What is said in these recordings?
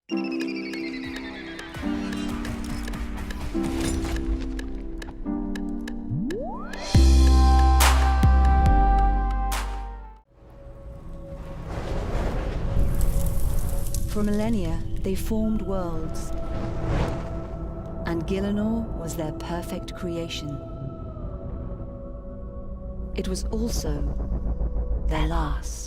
For millennia, they formed worlds, and Gielinor was their perfect creation. It was also their last.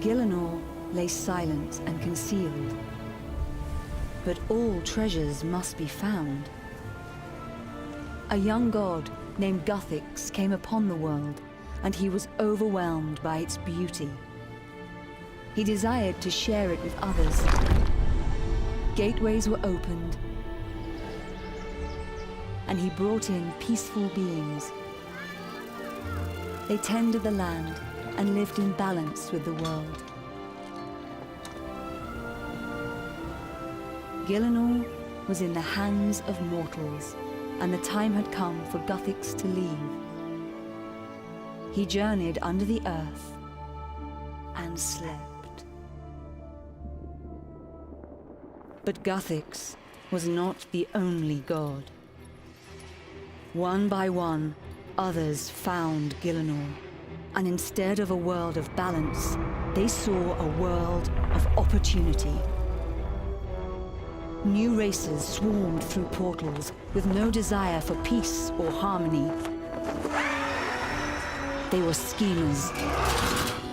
Gielinor lay silent and concealed. But all treasures must be found. A young god named Guthix came upon the world, and he was overwhelmed by its beauty. He desired to share it with others. Gateways were opened, and he brought in peaceful beings. They tended the land and lived in balance with the world. Gielinor was in the hands of mortals, and the time had come for Guthix to leave. He journeyed under the earth and slept. But Guthix was not the only god. One by one, others found Gielinor, and instead of a world of balance, they saw a world of opportunity. New races swarmed through portals with no desire for peace or harmony. They were schemers,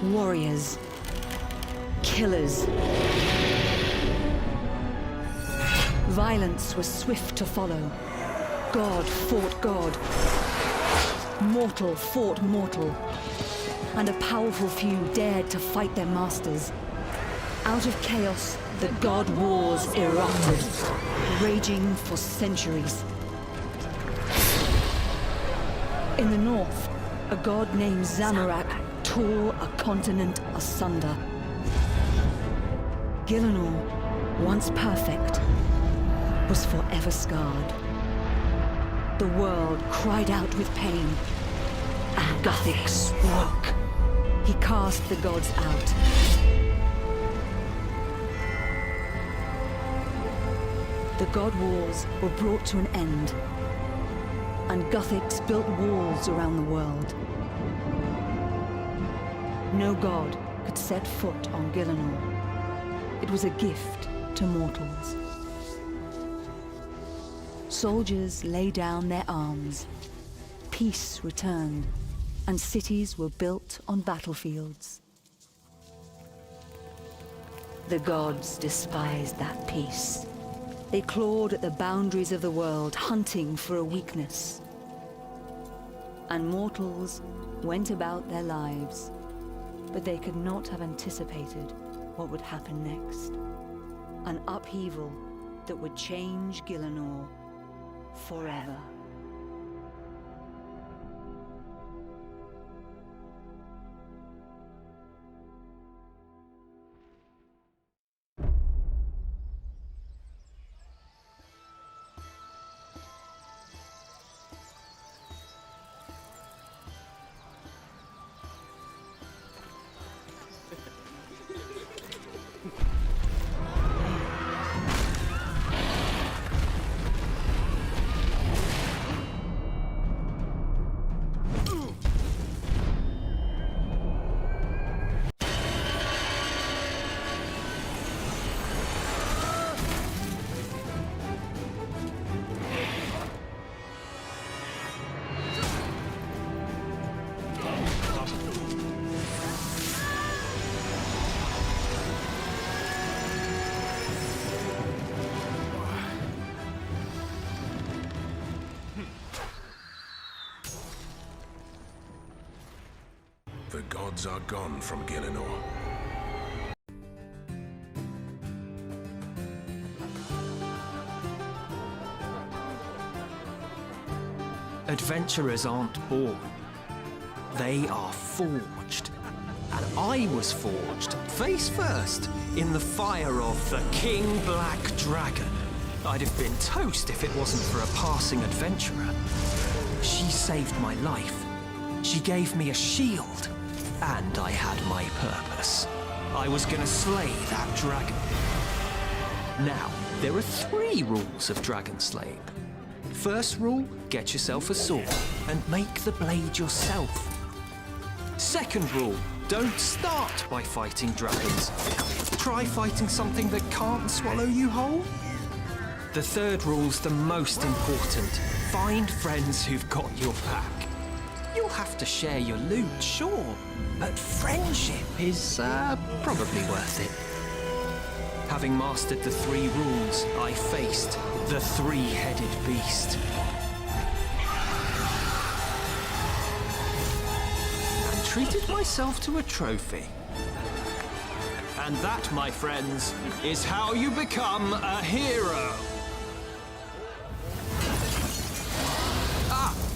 warriors, killers. Violence was swift to follow. God fought God. Mortal fought mortal. And a powerful few dared to fight their masters. Out of chaos, the god wars erupted, raging for centuries. In the north, a god named Zamorak tore a continent asunder. Gielinor, once perfect, was forever scarred. The world cried out with pain, and Guthix broke. He cast the gods out. The god wars were brought to an end, and Guthix built walls around the world. No god could set foot on Gielinor. It was a gift to mortals. Soldiers lay down their arms. Peace returned, and cities were built on battlefields. The gods despised that peace. They clawed at the boundaries of the world, hunting for a weakness. And mortals went about their lives, but they could not have anticipated what would happen next. An upheaval that would change Gielinor forever. The gods are gone from Gielinor. Adventurers aren't born. They are forged. And I was forged, face first, in the fire of the King Black Dragon. I'd have been toast if it wasn't for a passing adventurer. She saved my life. She gave me a shield. And I had my purpose. I was gonna slay that dragon. Now, there are 3 rules of dragon slaying. First rule, get yourself a sword and make the blade yourself. Second rule, don't start by fighting dragons. Try fighting something that can't swallow you whole. The third rule's the most important. Find friends who've got your back. You'll have to share your loot, sure, but friendship is probably worth it. Having mastered the 3 rules, I faced the 3-headed beast. And treated myself to a trophy. And that, my friends, is how you become a hero.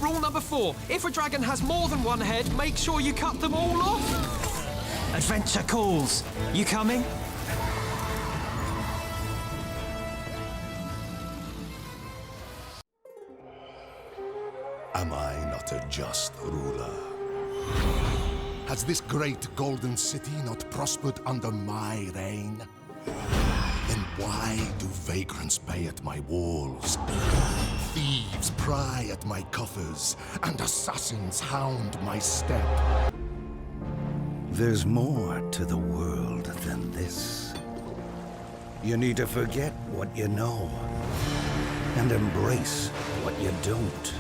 Rule number 4. If a dragon has more than 1 head, make sure you cut them all off. Adventure calls. You coming? Am I not a just ruler? Has this great golden city not prospered under my reign? Then why do vagrants bay at my walls? Thieves pry at my coffers, and assassins hound my step. There's more to the world than this. You need to forget what you know, and embrace what you don't.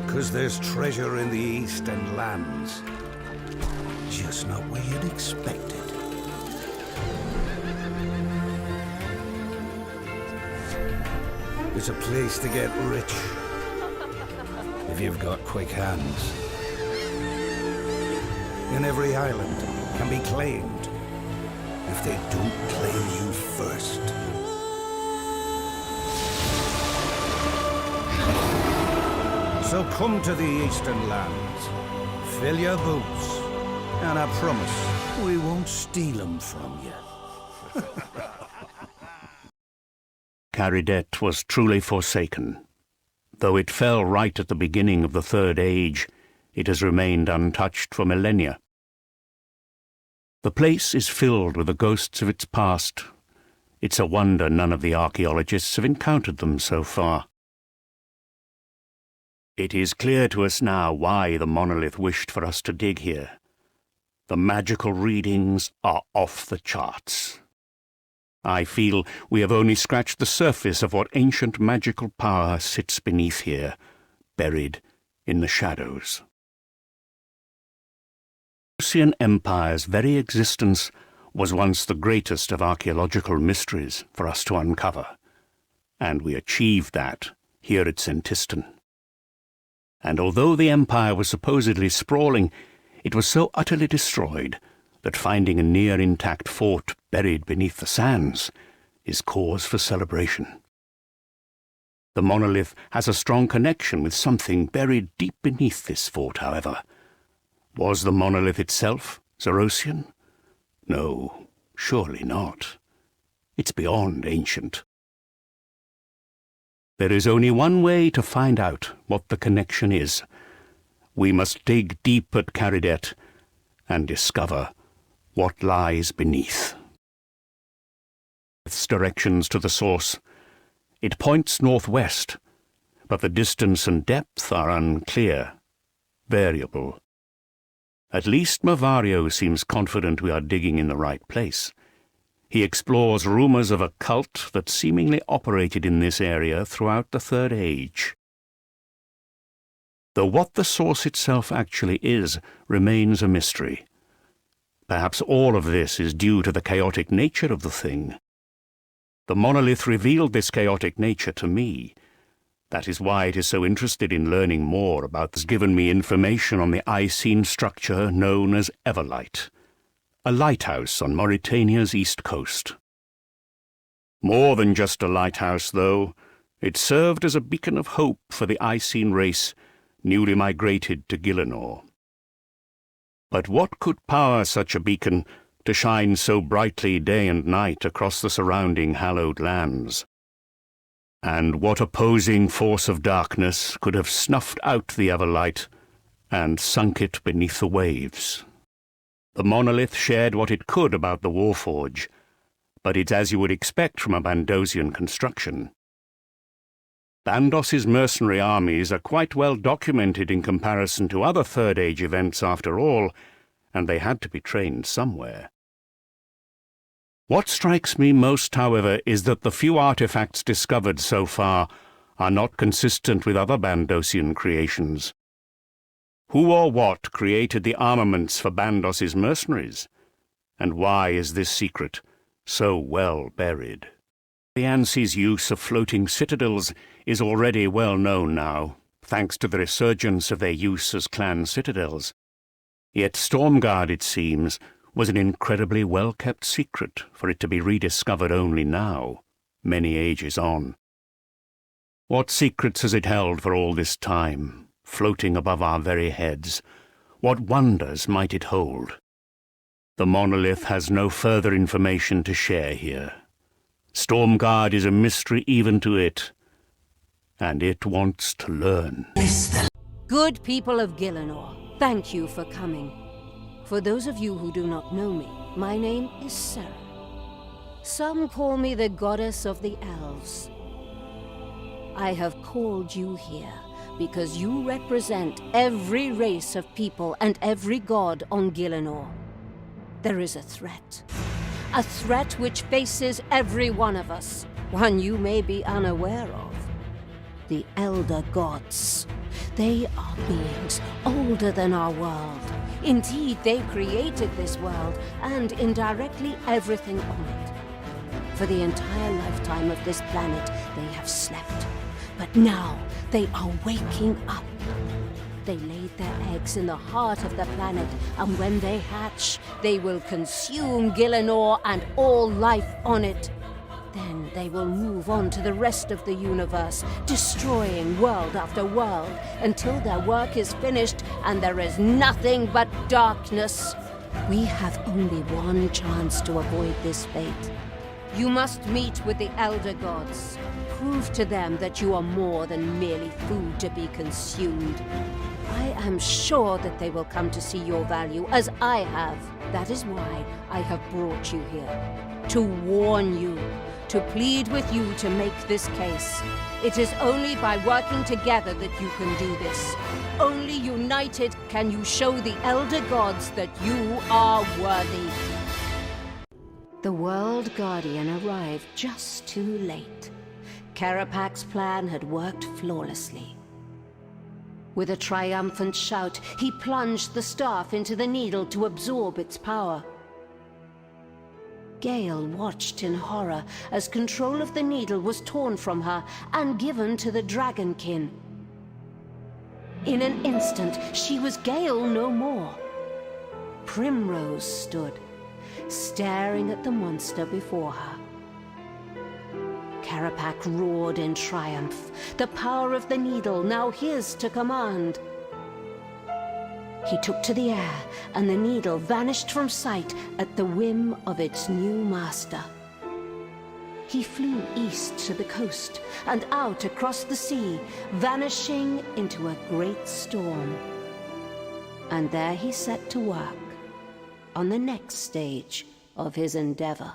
'Cause there's treasure in the Eastern lands, just not where you'd expect it. It's a place to get rich, if you've got quick hands. And every island can be claimed, if they don't claim you first. So come to the Eastern lands, fill your boots, and I promise we won't steal them from you. Kharid-et was truly forsaken. Though it fell right at the beginning of the Third Age, it has remained untouched for millennia. The place is filled with the ghosts of its past. It's a wonder none of the archaeologists have encountered them so far. It is clear to us now why the monolith wished for us to dig here. The magical readings are off the charts. I feel we have only scratched the surface of what ancient magical power sits beneath here, buried in the shadows. The Russian Empire's very existence was once the greatest of archaeological mysteries for us to uncover, and we achieved that here at Sentistan. And although the Empire was supposedly sprawling, it was so utterly destroyed that finding a near-intact fort buried beneath the sands is cause for celebration. The monolith has a strong connection with something buried deep beneath this fort, however. Was the monolith itself Zerosian? No, surely not. It's beyond ancient. There is only one way to find out what the connection is. We must dig deep at Kharid-et and discover what lies beneath. Its directions to the source. It points northwest, but the distance and depth are unclear, variable. At least Mavario seems confident we are digging in the right place. He explores rumors of a cult that seemingly operated in this area throughout the Third Age. Though what the source itself actually is remains a mystery. Perhaps all of this is due to the chaotic nature of the thing. The monolith revealed this chaotic nature to me. That is why it is so interested in learning more about this. Given me information on the Icene structure known as Everlight, a lighthouse on Mauritania's east coast. More than just a lighthouse, though, it served as a beacon of hope for the Icene race newly migrated to Gielinor. But what could power such a beacon to shine so brightly day and night across the surrounding hallowed lands? And what opposing force of darkness could have snuffed out the Everlight and sunk it beneath the waves? The monolith shared what it could about the Warforge, but it's as you would expect from a Bandosian construction. Bandos' mercenary armies are quite well documented in comparison to other Third Age events after all, and they had to be trained somewhere. What strikes me most, however, is that the few artifacts discovered so far are not consistent with other Bandosian creations. Who or what created the armaments for Bandos' mercenaries? And why is this secret so well buried? The Ansi's use of floating citadels is already well known now, thanks to the resurgence of their use as clan citadels. Yet Stormguard, it seems, was an incredibly well-kept secret for it to be rediscovered only now, many ages on. What secrets has it held for all this time, floating above our very heads? What wonders might it hold? The monolith has no further information to share here. Stormguard is a mystery even to it, and it wants to learn. Good people of Gielinor, thank you for coming. For those of you who do not know me, my name is Sarah. Some call me the goddess of the elves. I have called you here because you represent every race of people and every god on Gielinor. There is a threat which faces every one of us, one you may be unaware of. The Elder Gods. They are beings older than our world. Indeed, they created this world, and indirectly everything on it. For the entire lifetime of this planet, they have slept. But now, they are waking up. They laid their eggs in the heart of the planet, and when they hatch, they will consume Gielinor and all life on it. Then they will move on to the rest of the universe, destroying world after world, until their work is finished and there is nothing but darkness. We have only one chance to avoid this fate. You must meet with the Elder Gods. Prove to them that you are more than merely food to be consumed. I am sure that they will come to see your value, as I have. That is why I have brought you here. To warn you. To plead with you to make this case. It is only by working together that you can do this. Only united can you show the Elder Gods that you are worthy. The World Guardian arrived just too late. Karapak's plan had worked flawlessly. With a triumphant shout, he plunged the staff into the needle to absorb its power. Gale watched in horror as control of the needle was torn from her and given to the Dragonkin. In an instant, she was Gale no more. Primrose stood, staring at the monster before her. Karapak roared in triumph, the power of the needle now his to command. He took to the air, and the needle vanished from sight at the whim of its new master. He flew east to the coast and out across the sea, vanishing into a great storm. And there he set to work on the next stage of his endeavor.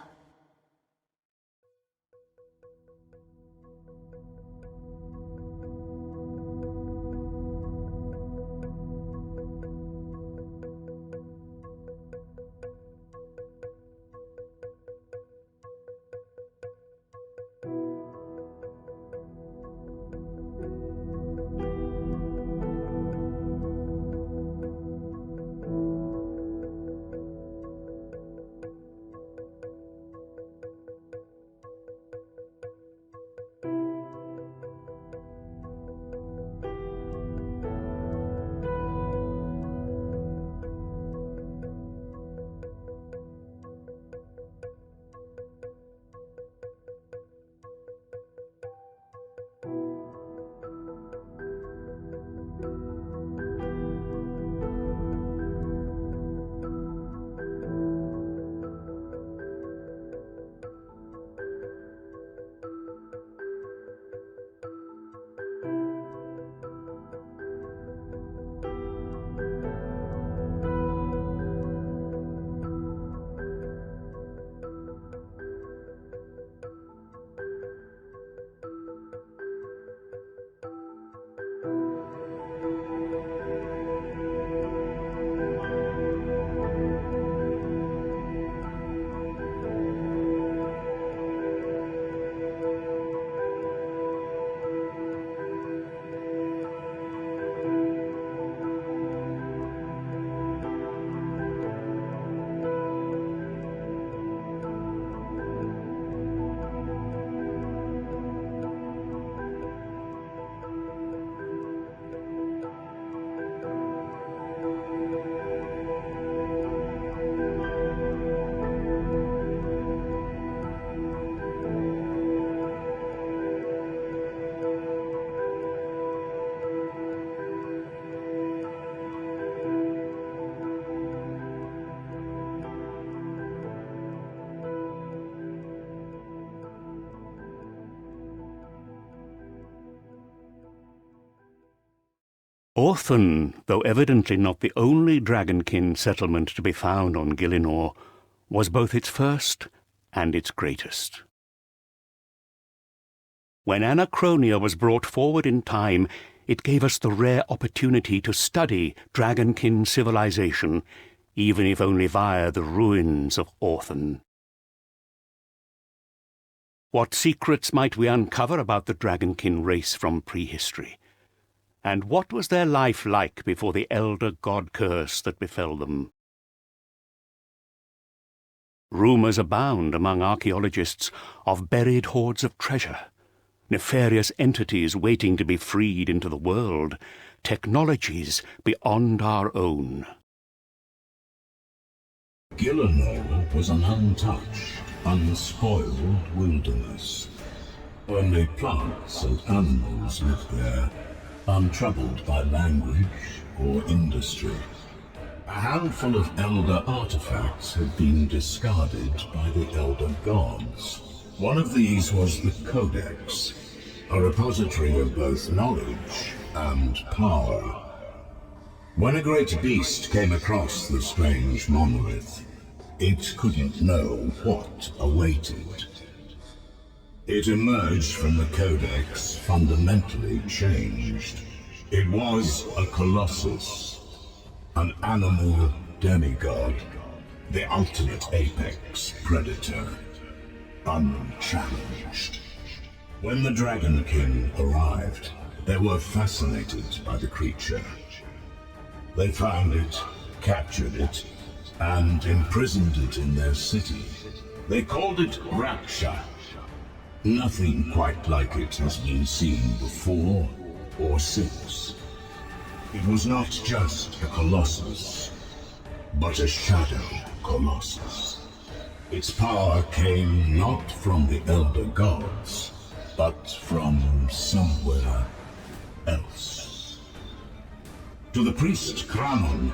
Orthen, though evidently not the only Dragonkin settlement to be found on Gielinor, was both its first and its greatest. When Anachronia was brought forward in time, it gave us the rare opportunity to study Dragonkin civilization, even if only via the ruins of Orthen. What secrets might we uncover about the Dragonkin race from prehistory? And what was their life like before the elder god curse that befell them? Rumors abound among archaeologists of buried hoards of treasure, nefarious entities waiting to be freed into the world, technologies beyond our own. Gielinor was an untouched, unspoiled wilderness. Only plants and animals lived there, untroubled by language or industry. A handful of elder artifacts had been discarded by the elder gods. One of these was the Codex, a repository of both knowledge and power. When a great beast came across the strange monolith, it couldn't know what awaited. It emerged from the Codex fundamentally changed. It was a Colossus, an animal demigod, the ultimate apex predator, unchallenged. When the Dragonkin arrived, they were fascinated by the creature. They found it, captured it, and imprisoned it in their city. They called it Raksha. Nothing quite like it has been seen before or since. It was not just a Colossus, but a shadow Colossus. Its power came not from the elder gods, but from somewhere else. To the priest Kranon,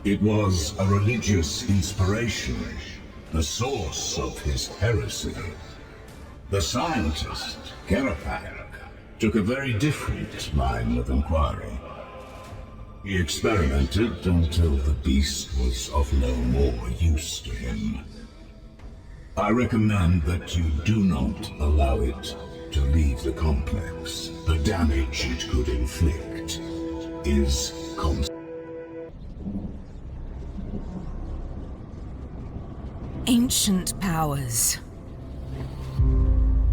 it was a religious inspiration, the source of his heresy. The scientist, Kerapak, took a very different line of inquiry. He experimented until the beast was of no more use to him. I recommend that you do not allow it to leave the complex. The damage it could inflict is Ancient powers.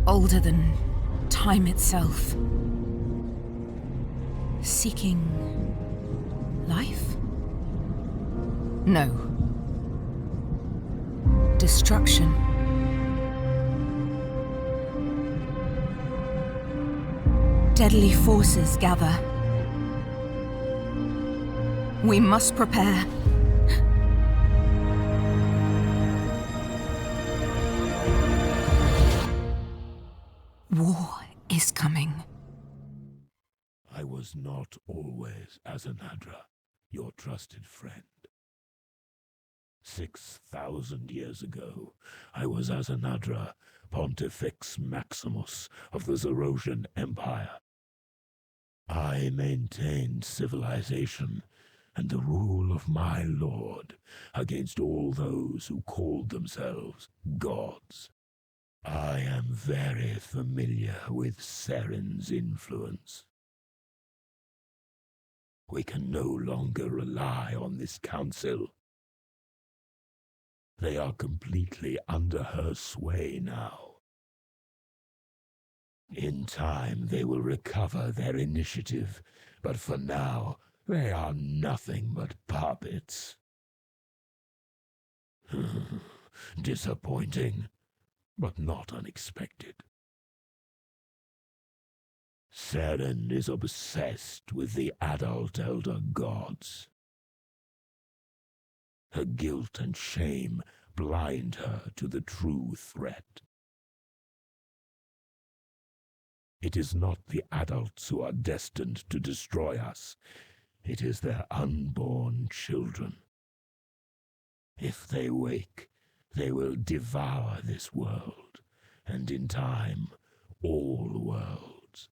Older than time itself. Seeking life? No. Destruction. Deadly forces gather. We must prepare. War is coming. I was not always Azzanandra, your trusted friend. 6,000 years ago, I was Azzanandra, Pontifex Maximus of the Zerosian Empire. I maintained civilization and the rule of my lord against all those who called themselves gods. I am very familiar with Seren's influence. We can no longer rely on this council. They are completely under her sway now. In time they will recover their initiative, but for now they are nothing but puppets. Disappointing, but not unexpected. Seren is obsessed with the adult elder gods. Her guilt and shame blind her to the true threat. It is not the adults who are destined to destroy us. It is their unborn children. If they wake, they will devour this world, and in time, all worlds.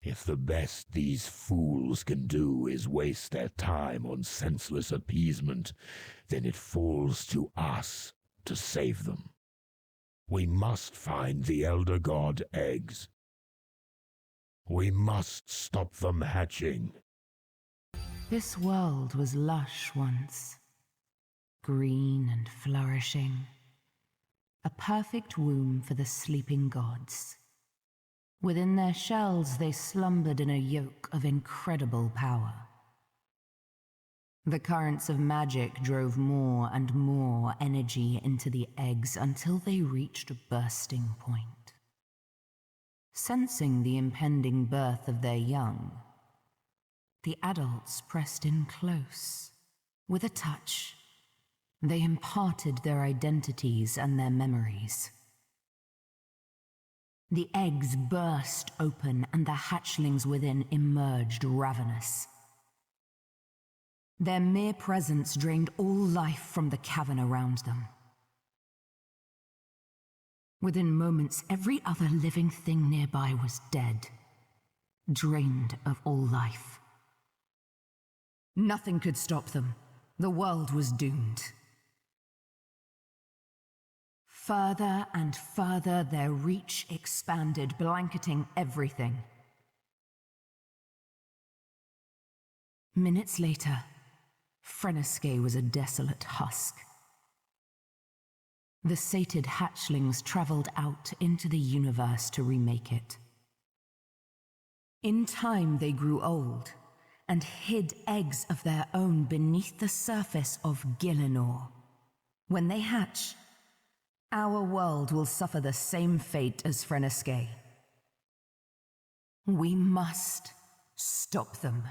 If the best these fools can do is waste their time on senseless appeasement, then it falls to us to save them. We must find the Elder God eggs. We must stop them hatching. This world was lush once, green and flourishing, a perfect womb for the sleeping gods. Within their shells they slumbered in a yoke of incredible power. The currents of magic drove more and more energy into the eggs until they reached a bursting point. Sensing the impending birth of their young, the adults pressed in close. With a touch, they imparted their identities and their memories. The eggs burst open and the hatchlings within emerged ravenous. Their mere presence drained all life from the cavern around them. Within moments, every other living thing nearby was dead, drained of all life. Nothing could stop them. The world was doomed. Further and further, their reach expanded, blanketing everything. Minutes later, Frenesque was a desolate husk. The sated hatchlings traveled out into the universe to remake it. In time, they grew old and hid eggs of their own beneath the surface of Gielinor. When they hatch, our world will suffer the same fate as Frenesque. We must stop them.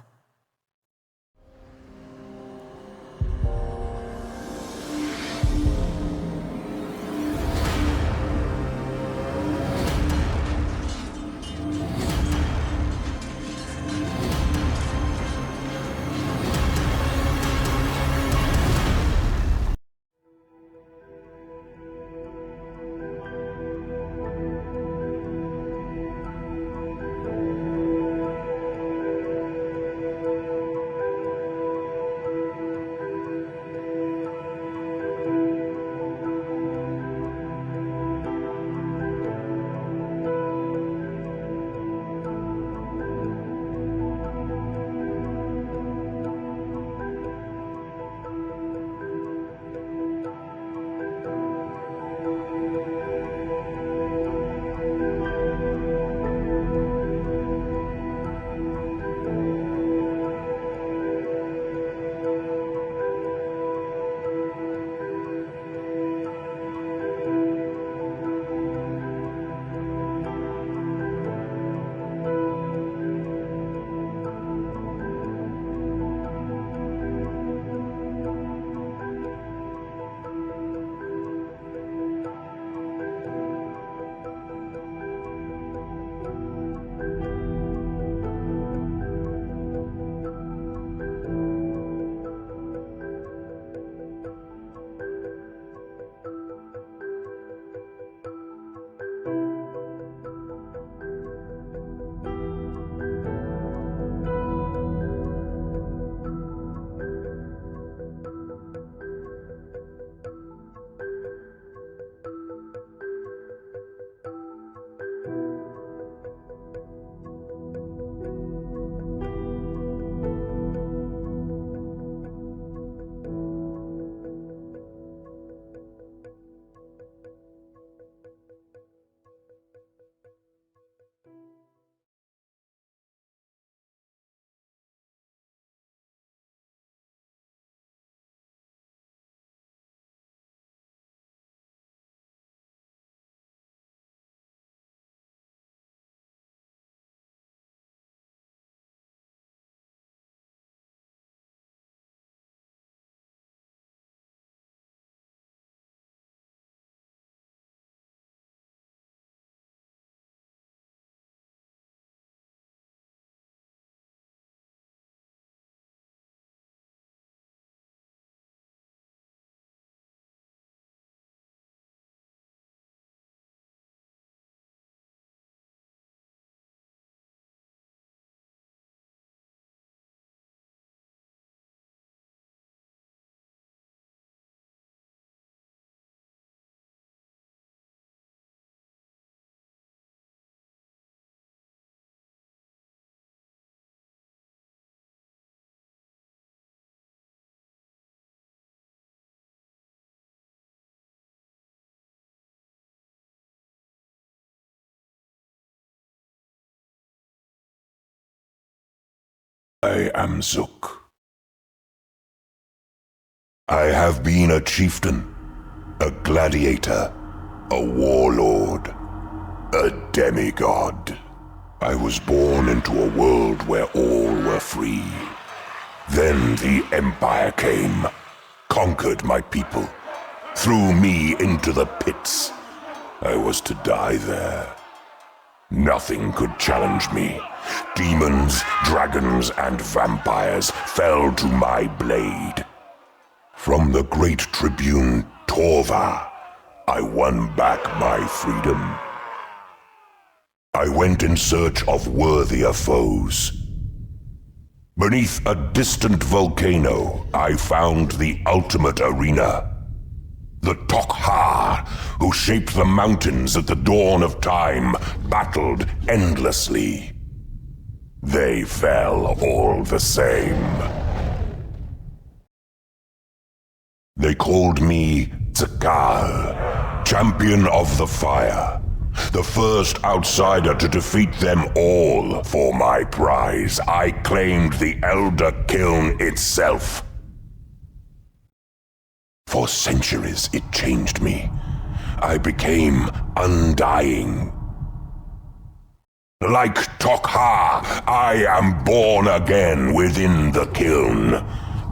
I am Zook. I have been a chieftain, a gladiator, a warlord, a demigod. I was born into a world where all were free. Then the Empire came, conquered my people, threw me into the pits. I was to die there. Nothing could challenge me. Demons, dragons, and vampires fell to my blade. From the great tribune Torva, I won back my freedom. I went in search of worthier foes. Beneath a distant volcano, I found the ultimate arena. The Tok'ha, who shaped the mountains at the dawn of time, battled endlessly. They fell all the same. They called me Tzakal, champion of the fire, the first outsider to defeat them all. For my prize, I claimed the Elder Kiln itself. For centuries, it changed me. I became undying. Like Tok'ha, I am born again within the kiln.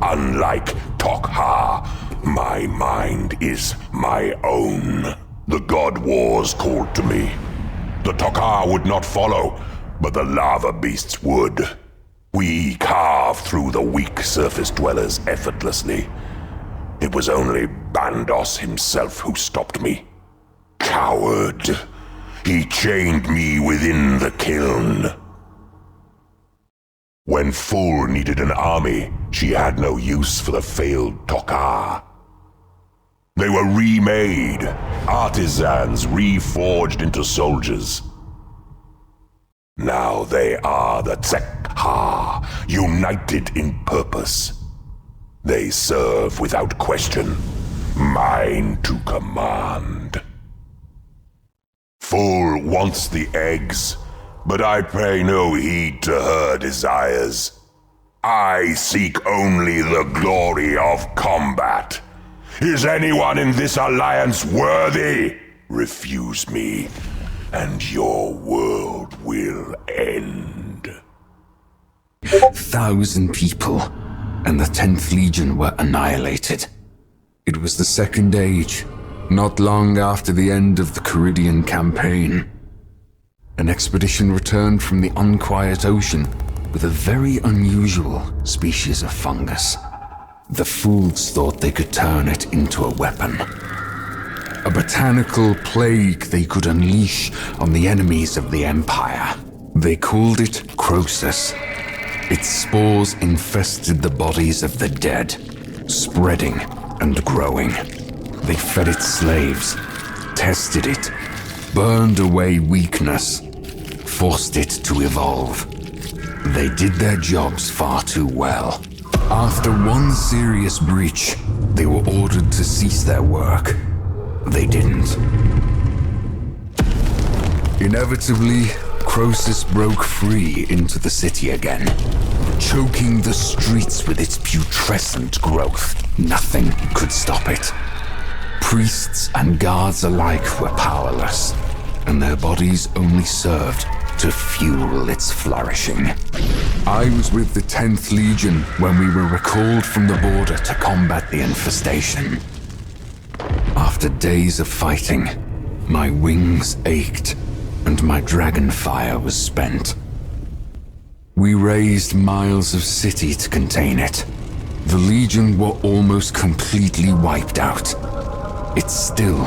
Unlike Tok'ha, my mind is my own. The God Wars called to me. The Tok'ha would not follow, but the lava beasts would. We carved through the weak surface dwellers effortlessly. It was only Bandos himself who stopped me. Coward. He chained me within the kiln. When Full needed an army, she had no use for the failed Tok'ha. They were remade, artisans reforged into soldiers. Now they are the Tzek'ha, united in purpose. They serve without question, mine to command. Full wants the eggs, but I pay no heed to her desires. I seek only the glory of combat. Is anyone in this alliance worthy? Refuse me, and your world will end. 1,000 people, and the 10th Legion were annihilated. It was the Second Age, not long after the end of the Kharidian campaign. An expedition returned from the unquiet ocean with a very unusual species of fungus. The fools thought they could turn it into a weapon. A botanical plague they could unleash on the enemies of the Empire. They called it Crosus. Its spores infested the bodies of the dead, spreading and growing. They fed its slaves, tested it, burned away weakness, forced it to evolve. They did their jobs far too well. After one serious breach, they were ordered to cease their work. They didn't. Inevitably, Crosus broke free into the city again, choking the streets with its putrescent growth. Nothing could stop it. Priests and guards alike were powerless, and their bodies only served to fuel its flourishing. I was with the 10th Legion when we were recalled from the border to combat the infestation. After days of fighting, my wings ached and my dragon fire was spent. We razed miles of city to contain it. The Legion were almost completely wiped out. It still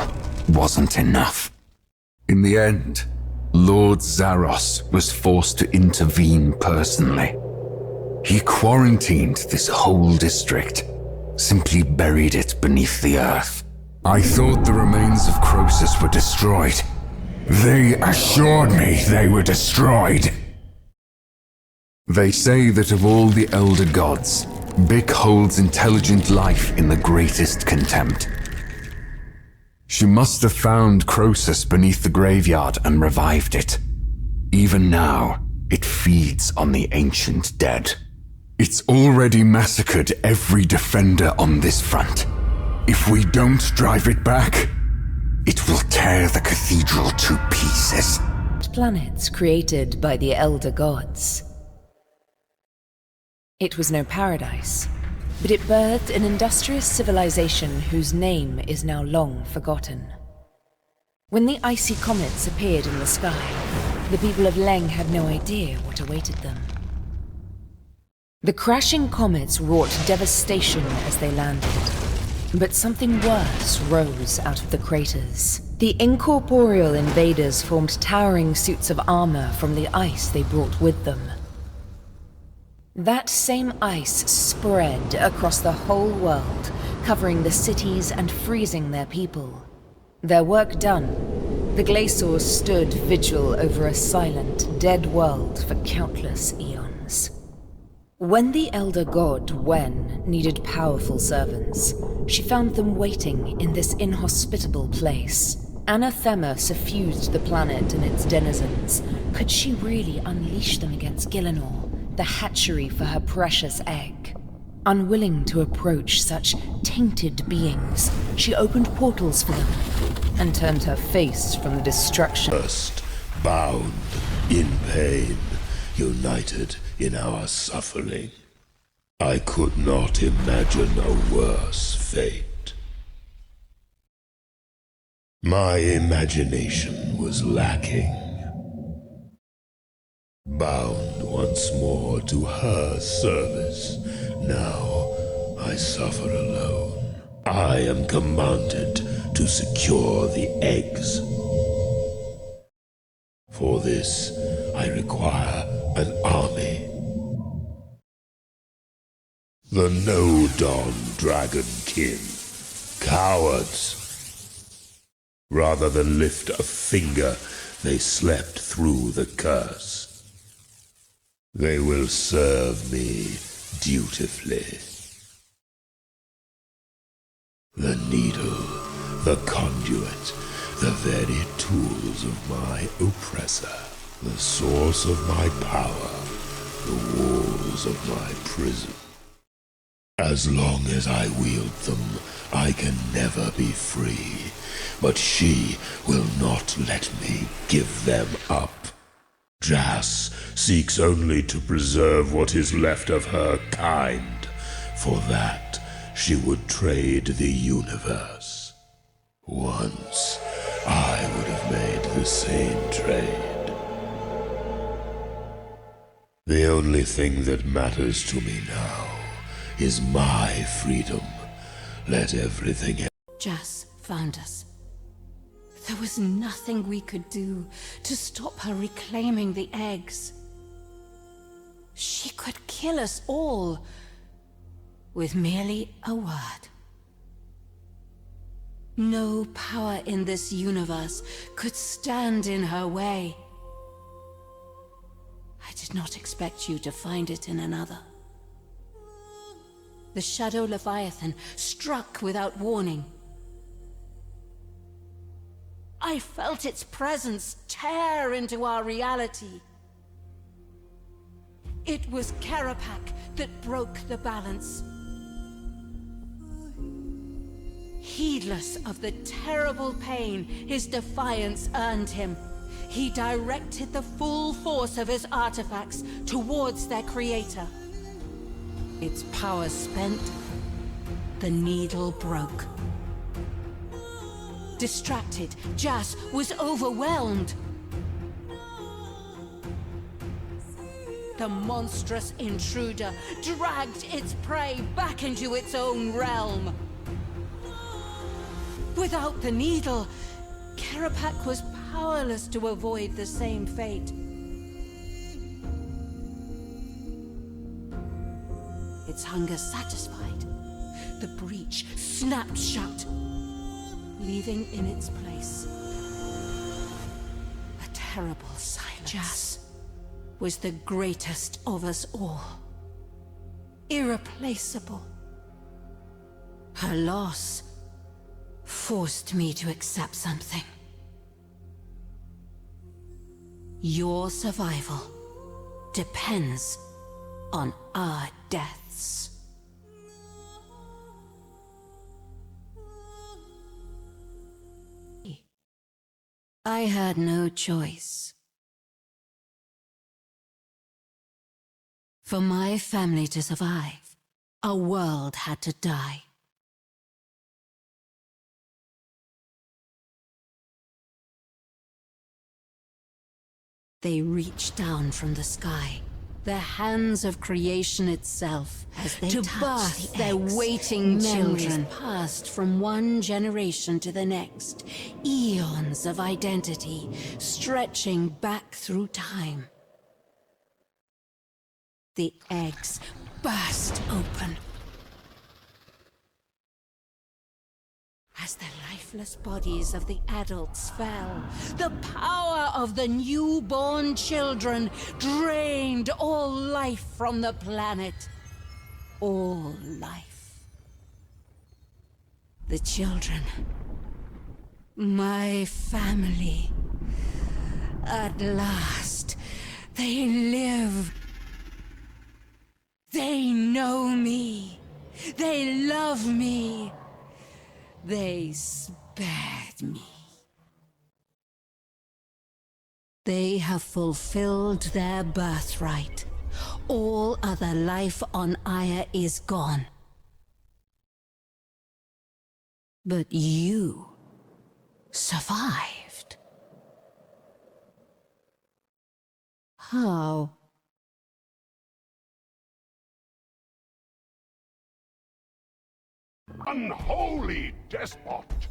wasn't enough. In the end, Lord Zaros was forced to intervene personally. He quarantined this whole district, simply buried it beneath the earth. I thought the remains of Crosus were destroyed. They assured me they were destroyed. They say that of all the elder gods, Bik holds intelligent life in the greatest contempt. She must have found Crosus beneath the graveyard and revived it. Even now, it feeds on the ancient dead. It's already massacred every defender on this front. If we don't drive it back, it will tear the cathedral to pieces. Planets created by the Elder Gods. It was no paradise, but it birthed an industrious civilization whose name is now long forgotten. When the icy comets appeared in the sky, the people of Leng had no idea what awaited them. The crashing comets wrought devastation as they landed, but something worse rose out of the craters. The incorporeal invaders formed towering suits of armor from the ice they brought with them. That same ice spread across the whole world, covering the cities and freezing their people. Their work done, the Glaciers stood vigil over a silent, dead world for countless eons. When the Elder God, Wen, needed powerful servants, she found them waiting in this inhospitable place. Anathema suffused the planet and its denizens. Could she really unleash them against Gielinor, the hatchery for her precious egg? Unwilling to approach such tainted beings, she opened portals for them and turned her face from the destruction. First, bound in pain, united in our suffering. I could not imagine a worse fate. My imagination was lacking. Bound once more to her service, now I suffer alone. I am commanded to secure the eggs. For this, I require an army. The no-dawn Dragonkin. Cowards. Rather than lift a finger, they slept through the curse. They will serve me dutifully. The needle, the conduit, the very tools of my oppressor, the source of my power, the walls of my prison. As long as I wield them, I can never be free, but she will not let me give them up. Jas seeks only to preserve what is left of her kind. For that, she would trade the universe. Once, I would have made the same trade. The only thing that matters to me now is my freedom. Let everything else. Jas found us. There was nothing we could do to stop her reclaiming the eggs. She could kill us all with merely a word. No power in this universe could stand in her way. I did not expect you to find it in another. The Shadow Leviathan struck without warning. I felt its presence tear into our reality. It was Karapak that broke the balance. Heedless of the terrible pain his defiance earned him, he directed the full force of his artifacts towards their creator. Its power spent, the needle broke. Distracted, Jas was overwhelmed. The monstrous intruder dragged its prey back into its own realm. Without the needle, Karapak was powerless to avoid the same fate. Its hunger satisfied, the breach snapped shut, leaving in its place a terrible silence. Jas was the greatest of us all. Irreplaceable. Her loss forced me to accept something. Your survival depends on our deaths. I had no choice. For my family to survive, a world had to die. They reached down from the sky, the hands of creation itself, as they to birth their waiting children. Passed from one generation to the next, eons of identity stretching back through time. The eggs burst open. As the lifeless bodies of the adults fell, the power of the newborn children drained all life from the planet. All life. The children. My family. At last, they live. They know me. They love me. They spared me. They have fulfilled their birthright. All other life on Aya is gone. But you survived. How? Unholy despot!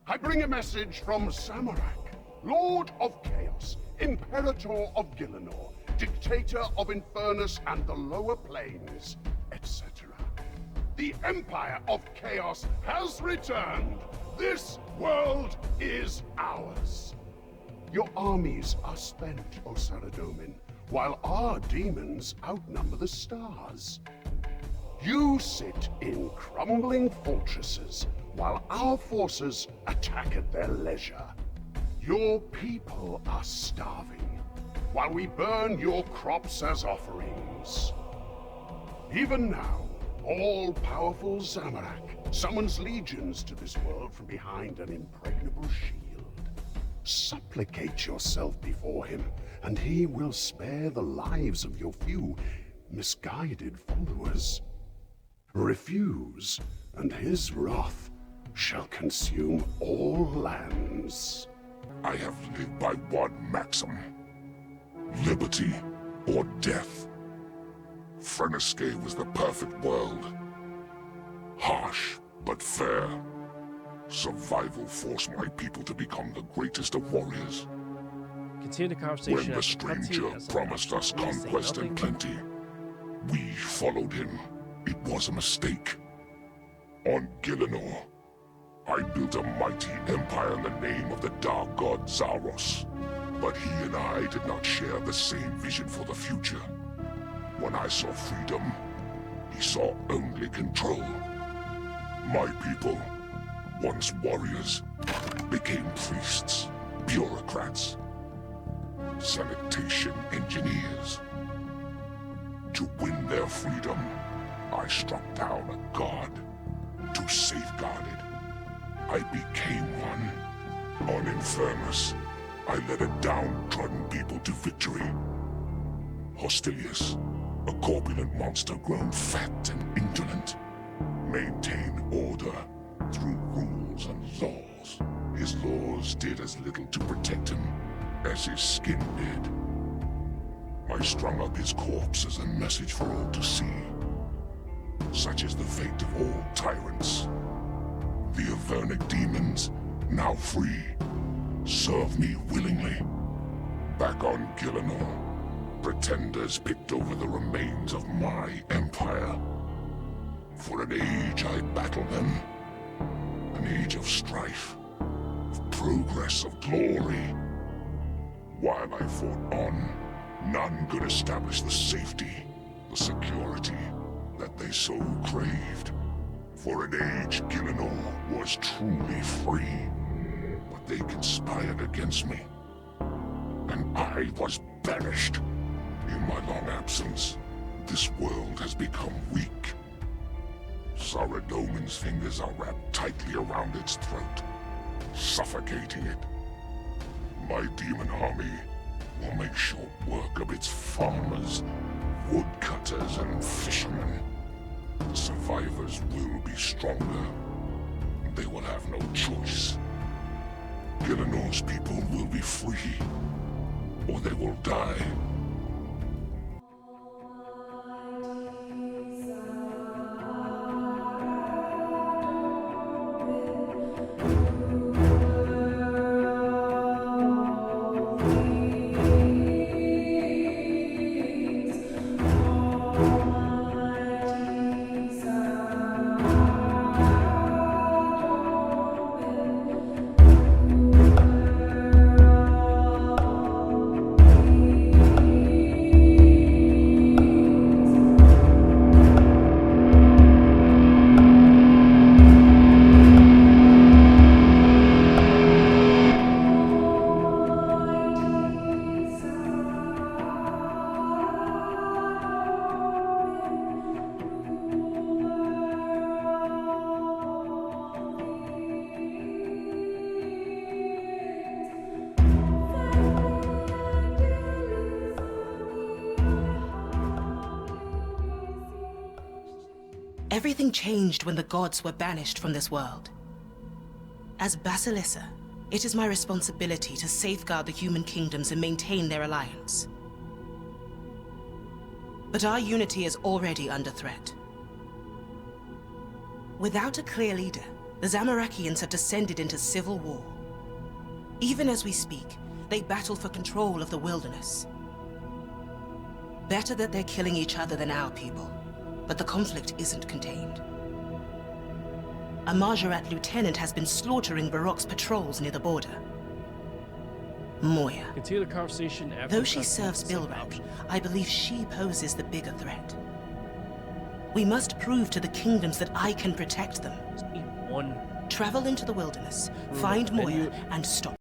I bring a message from Zamorak, Lord of Chaos, Imperator of Gielinor, Dictator of Infernus and the lower planes, etc. The Empire of Chaos has returned! This world is ours! Your armies are spent, O Saradomin, while our demons outnumber the stars. You sit in crumbling fortresses, while our forces attack at their leisure. Your people are starving, while we burn your crops as offerings. Even now, all-powerful Zamorak summons legions to this world from behind an impregnable shield. Supplicate yourself before him, and he will spare the lives of your few misguided followers. Refuse, and his wrath shall consume all lands. I have lived by one maxim. Liberty or death. RuneScape was the perfect world. Harsh, but fair. Survival forced my people to become the greatest of warriors. Continue the conversation. When the stranger promised us conquest and plenty, we followed him. It was a mistake. On Gielinor, I built a mighty empire in the name of the dark god Zaros. But he and I did not share the same vision for the future. When I saw freedom, he saw only control. My people, once warriors, became priests, bureaucrats, sanitation engineers. To win their freedom, I struck down a god. To safeguard it, I became one. On Infernus, I led a downtrodden people to victory. Hostilius, a corpulent monster grown fat and indolent, maintained order through rules and laws. His laws did as little to protect him as his skin did. I strung up his corpse as a message for all to see. Such is the fate of all tyrants. The Avernic demons, now free, serve me willingly. Back on Gielinor, pretenders picked over the remains of my empire. For an age I battled them. An age of strife, of progress, of glory. While I fought on, none could establish the safety, the security that they so craved. For an age, Gielinor was truly free. But they conspired against me. And I was banished. In my long absence, This world has become weak. Saradomin's fingers are wrapped tightly around its throat, suffocating it. My demon army will make short work of its farmers, woodcutters, and fishermen. The survivors will be stronger. They will have no choice. Gielinор's people will be free, or they will die. Everything changed when the gods were banished from this world. As Basilissa, it is my responsibility to safeguard the human kingdoms and maintain their alliance. But our unity is already under threat. Without a clear leader, the Zamorakians have descended into civil war. Even as we speak, they battle for control of the wilderness. Better that they're killing each other than our people. But the conflict isn't contained. A Margaret lieutenant has been slaughtering Barok's patrols near the border. Moya. Continue the conversation after. Though she serves Bilrak, I believe she poses the bigger threat. We must prove to the kingdoms that I can protect them. Just need one. Travel into the wilderness, find Moya, and stop.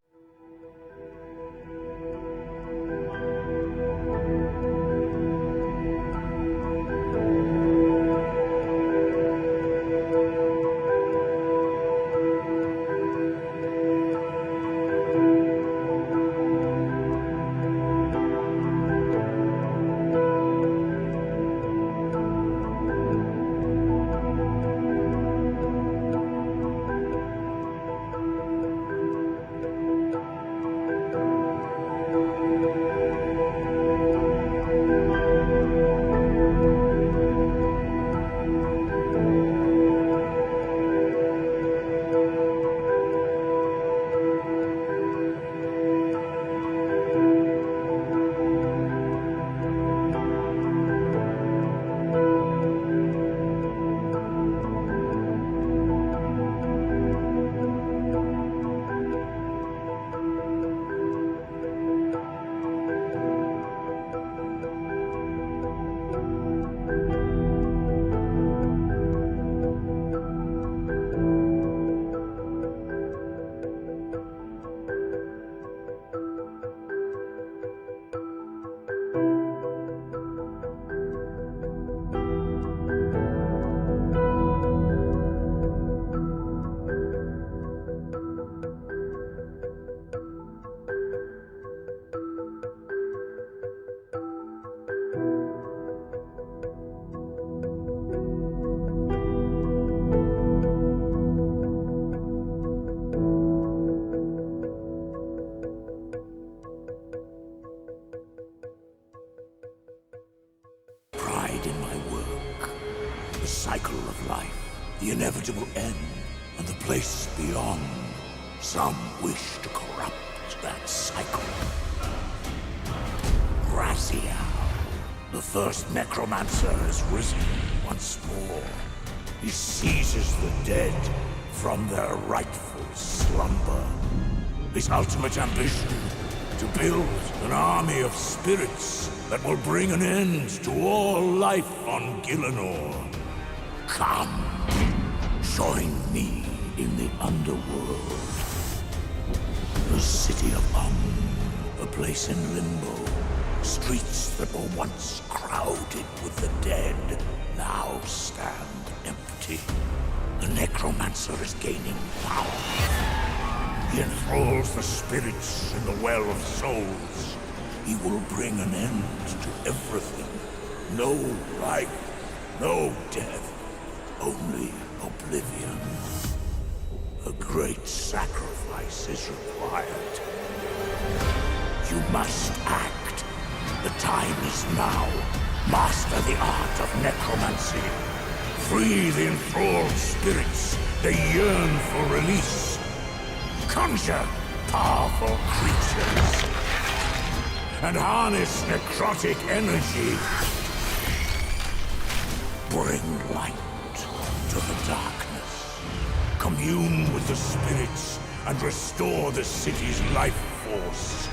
cycle of life, the inevitable end, and the place beyond. Some wish to corrupt that cycle. Raziel, the first necromancer, has risen once more. He seizes the dead from their rightful slumber. His ultimate ambition, to build an army of spirits that will bring an end to all life on Gielinor. Come, join me in the underworld. The city of a place in limbo, Streets that were once crowded with the dead now stand empty. The necromancer is gaining power. He enthralls the spirits in the Well of Souls. He will bring an end to everything. No life, no death, only oblivion. A great sacrifice is required. You must act. The time is now. Master the art of necromancy. Free the enthralled spirits. They yearn for release. Conjure powerful creatures. And harness necrotic energy. Bring light to the darkness. Commune with the spirits and restore the city's life force.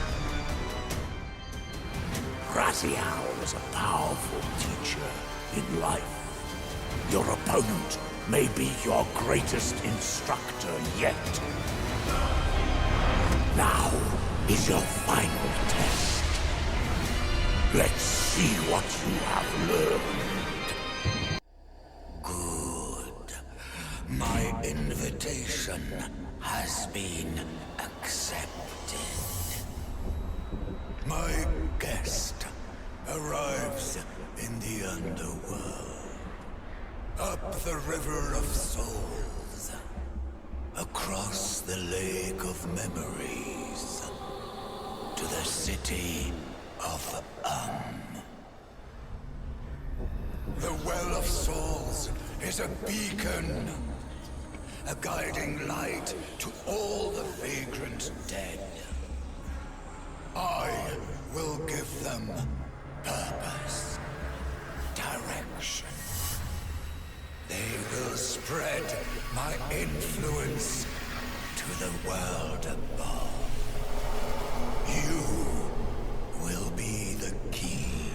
Raziel is a powerful teacher in life. Your opponent may be your greatest instructor yet. Now is your final test. Let's see what you have learned. Good. My invitation has been accepted. My guest arrives in the underworld. Up the river of souls. Across the lake of memories. To the city of The Well of Souls is a beacon. A guiding light to all the vagrant dead. I will give them purpose, direction. They will spread my influence to the world above. You will be the key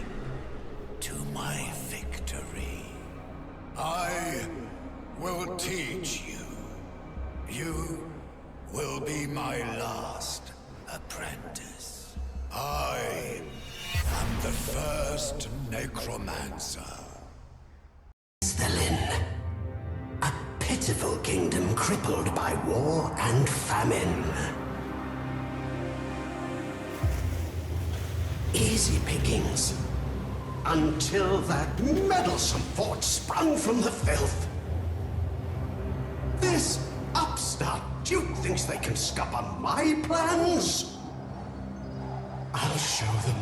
to my victory. I will teach you. You will be my last apprentice. I am the first necromancer. Stelin, a pitiful kingdom crippled by war and famine. Easy pickings, until that meddlesome fort sprung from the filth. This upstart duke thinks they can scupper my plans? I'll show them.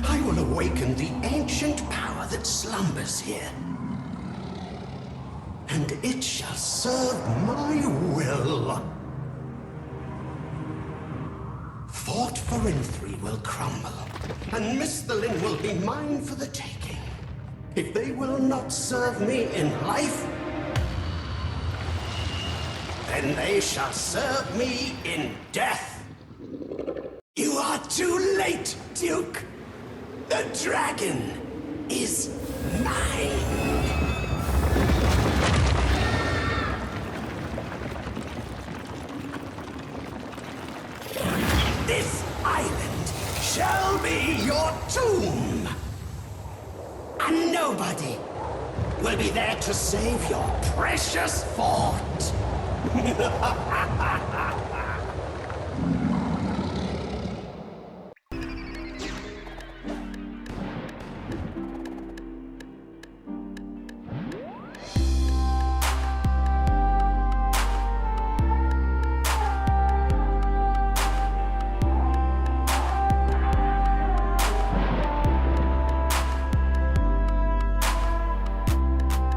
I will awaken the ancient power that slumbers here. And it shall serve my will. Fort Forinthry will crumble, and Mistelin will be mine for the taking. If they will not serve me in life, then they shall serve me in death. You are too late, Duke. The dragon is mine. This island shall be your tomb. And nobody will be there to save your precious fort.